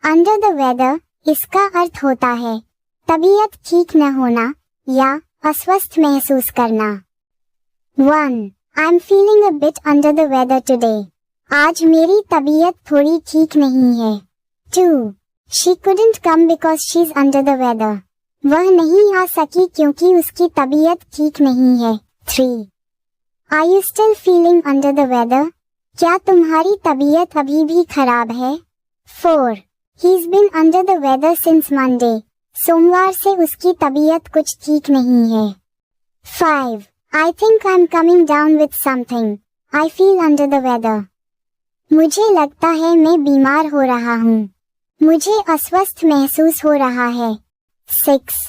Under the weather इसका अर्थ होता है तबीयत ठीक न होना या अस्वस्थ महसूस करना। 1. I am feeling a bit under the weather today. आज मेरी तबीयत थोड़ी ठीक नहीं है। 2. She couldn't come because she is under the weather. वह नहीं आ सकी क्योंकि उसकी तबीयत ठीक नहीं है। 3. Are you still feeling under the weather? क्या तुम्हारी तबीयत अभी भी खराब है? 4. He's been under the weather since Monday. सोमवार से उसकी तबीयत कुछ ठीक नहीं है। 5. I think I'm coming down with something. I feel under the weather. मुझे लगता है मैं बीमार हो रहा हूँ। मुझे अस्वस्थ महसूस हो रहा है। 6.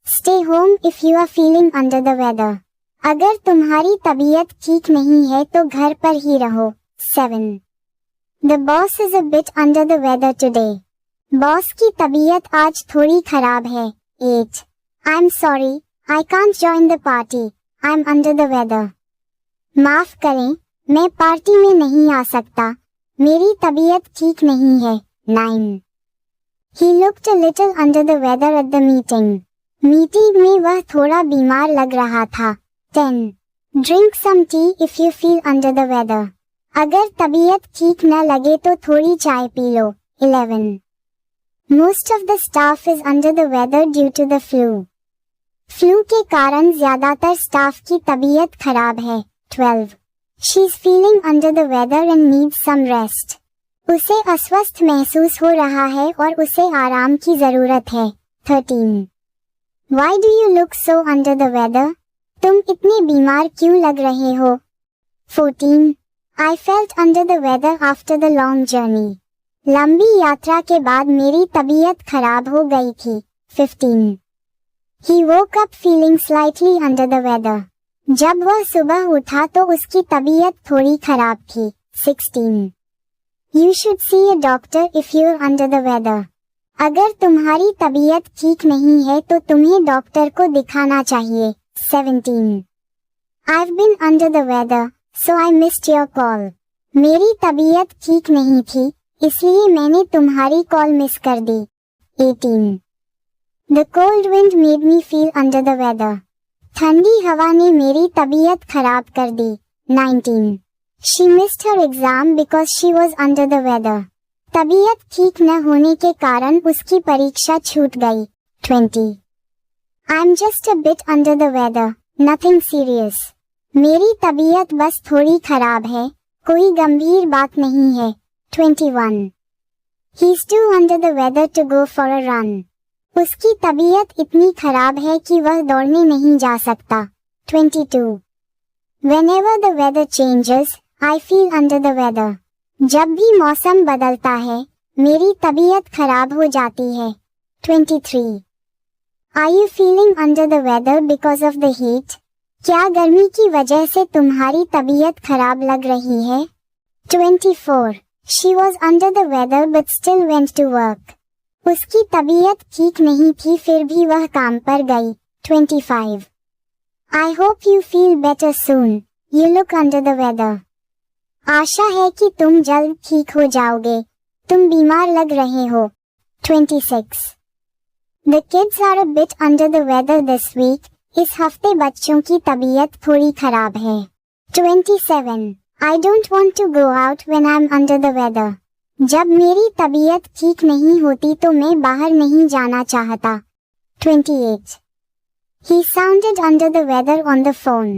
Stay home if you are feeling under the weather. अगर तुम्हारी तबीयत ठीक नहीं है तो घर पर ही रहो। 7. The boss is a bit under the weather today. Boss की तबीयत आज थोड़ी खराब है। 8. I am sorry, I can't join the party, I am under the weather. माफ करें, मैं पार्टी में नहीं आ सकता, मेरी तबीयत ठीक नहीं है। 9. He looked a little under the weather at the meeting. Meeting में वह थोड़ा बीमार लग रहा था। 10. Drink some tea if you feel under the weather. अगर तबीयत ठीक न लगे तो थोड़ी चाय पी लो। 11. Most of the staff is under the weather due to the flu. Flu के कारण ज्यादातर स्टाफ की तबीयत खराब है। 12. She is feeling under the weather and needs some rest. उसे अस्वस्थ महसूस हो रहा है और उसे आराम की जरूरत है। 13. Why do you look so under the weather? तुम इतने बीमार क्यों लग रहे हो? 14. I felt under the weather after the long journey. लंबी यात्रा के बाद मेरी तबीयत खराब हो गई थी। 15. He woke up feeling slightly under the weather. जब वह सुबह उठा तो उसकी तबीयत थोड़ी खराब थी। 16. You should see a doctor if you're under the weather. अगर तुम्हारी तबीयत ठीक नहीं है तो तुम्हें डॉक्टर को दिखाना चाहिए। 17. I've been under the weather, so I missed your call. मेरी तबीयत ठीक नहीं थी, इसलिए मैंने तुम्हारी कॉल मिस कर दी। 18. The cold wind made me feel under the weather. ठंडी हवा ने मेरी तबीयत खराब कर दी। 19. She missed her exam because she was under the weather. तबीयत ठीक न होने के कारण उसकी परीक्षा छूट गई। 20. I'm just a bit under the weather, nothing serious. मेरी तबीयत बस थोड़ी खराब है, कोई गंभीर बात नहीं है। 21. He's too under the weather to go for a run. उसकी तबीयत इतनी खराब है कि वह दौड़ने नहीं जा सकता। 22. Whenever the weather changes, I feel under the weather. जब भी मौसम बदलता है, मेरी तबीयत खराब हो जाती है। 23. Are you feeling under the weather because of the heat? क्या गर्मी की वजह से तुम्हारी तबीयत खराब लग रही है? 24. She was under the weather but still went to work. उसकी तबीयत ठीक नहीं थी फिर भी वह काम पर गई। 25. I hope you feel better soon. You look under the weather. आशा है कि तुम जल्द ठीक हो जाओगे, तुम बीमार लग रहे हो। 26. The kids are a bit under the weather this week. इस हफ्ते बच्चों की तबीयत थोड़ी खराब है। 27. I don't want to go out when I'm under the weather. जब मेरी तबीयत ठीक नहीं होती तो मैं बाहर नहीं जाना चाहता। 28. He sounded under the weather on the phone.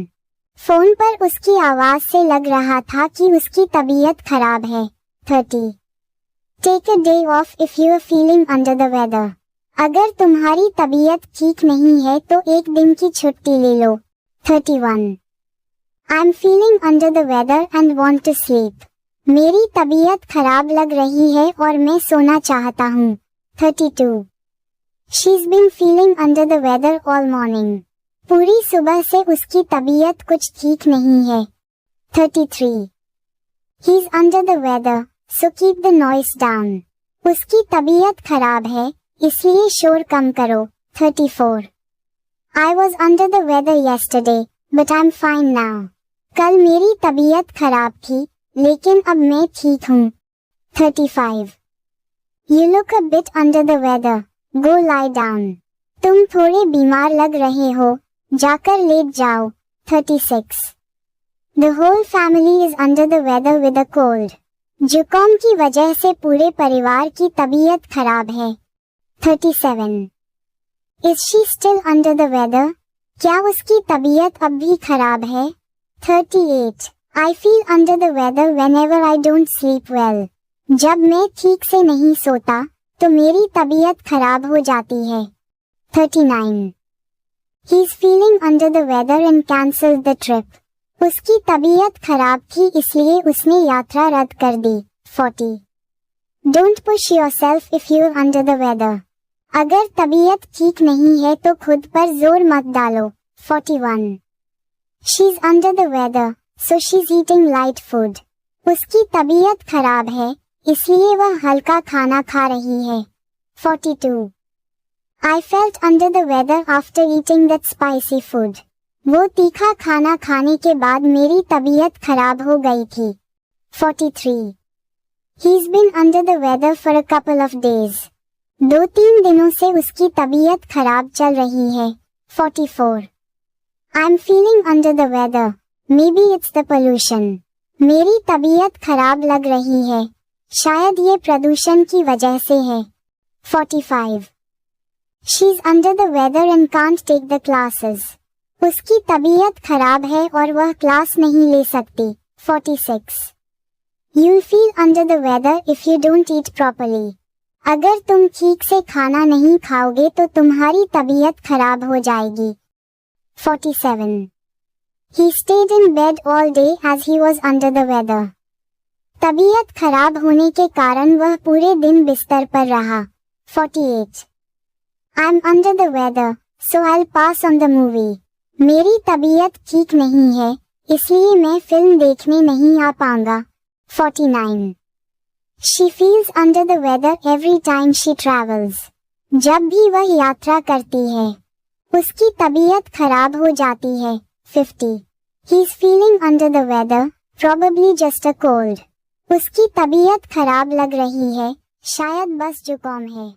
Phone पर उसकी आवाज से लग रहा था कि उसकी तबीयत खराब है। 30. Take a day off if you are feeling under the weather. अगर तुम्हारी तबीयत ठीक नहीं है तो एक दिन की छुट्टी ले लो। 31. I'm feeling under the weather and want to sleep. मेरी तबीयत खराब लग रही है और मैं सोना चाहता हूँ। 32. She's been feeling under the weather all morning. पूरी सुबह से उसकी तबीयत कुछ ठीक नहीं है। 33. He's under the weather, so keep the noise down. उसकी तबीयत खराब है, इसलिए शोर कम करो। 34. I was under the weather yesterday, but I'm fine now. कल मेरी तबीयत खराब थी, लेकिन अब मैं ठीक हूँ। 35. You look a bit under the weather. Go lie down. तुम थोड़े बीमार लग रहे हो, जाकर लेट जाओ. 36. The whole family is under the weather with a cold. जुकाम की वजह से पूरे परिवार की तबीयत खराब है. 37. Is she still under the weather? क्या उसकी तबीयत अब भी खराब है? 38. I feel under the weather whenever I don't sleep well. जब मैं ठीक से नहीं सोता, तो मेरी तबीयत खराब हो जाती है. 39. He's feeling under the weather and cancelled the trip. उसकी तबीयत खराब थी इसलिए उसने यात्रा रद्द कर दी. 40. Don't push yourself if you're under the weather. अगर तबीयत ठीक नहीं है तो खुद पर जोर मत डालो. 41. She's under the weather, so she's eating light food. उसकी तबीयत खराब है, इसलिए वह हल्का खाना खा रही है. 42. I felt under the weather after eating that spicy food. वो तीखा खाना खाने के बाद मेरी तबीयत खराब हो गई थी. 43. He's been under the weather for a couple of days. 2-3 दिनों से उसकी तबीयत खराब चल रही है. 44. I'm feeling under the weather. Maybe it's the pollution. मेरी तबीयत खराब लग रही है. शायद ये प्रदूषण की वजह से है. 45. She's under the weather and can't take the classes. उसकी तबीयत खराब है और वह क्लास नहीं ले सकती. 46. You'll feel under the weather if you don't eat properly. अगर तुम ठीक से खाना नहीं खाओगे तो तुम्हारी तबीयत खराब हो जाएगी. 47. He stayed in bed all day as he was under the weather. तबीयत खराब होने के कारण वह पूरे दिन बिस्तर पर रहा. 48. I'm under the weather, so I'll pass on the movie. मेरी तबीयत ठीक नहीं है, इसलिए मैं फिल्म देखने नहीं आ पाऊंगा. 49. She feels under the weather every time she travels. जब भी वह यात्रा करती है, उसकी तबीयत खराब हो जाती है. 50. He's feeling under the weather, probably just a cold. उसकी तबीयत खराब लग रही है, शायद बस जुकाम है.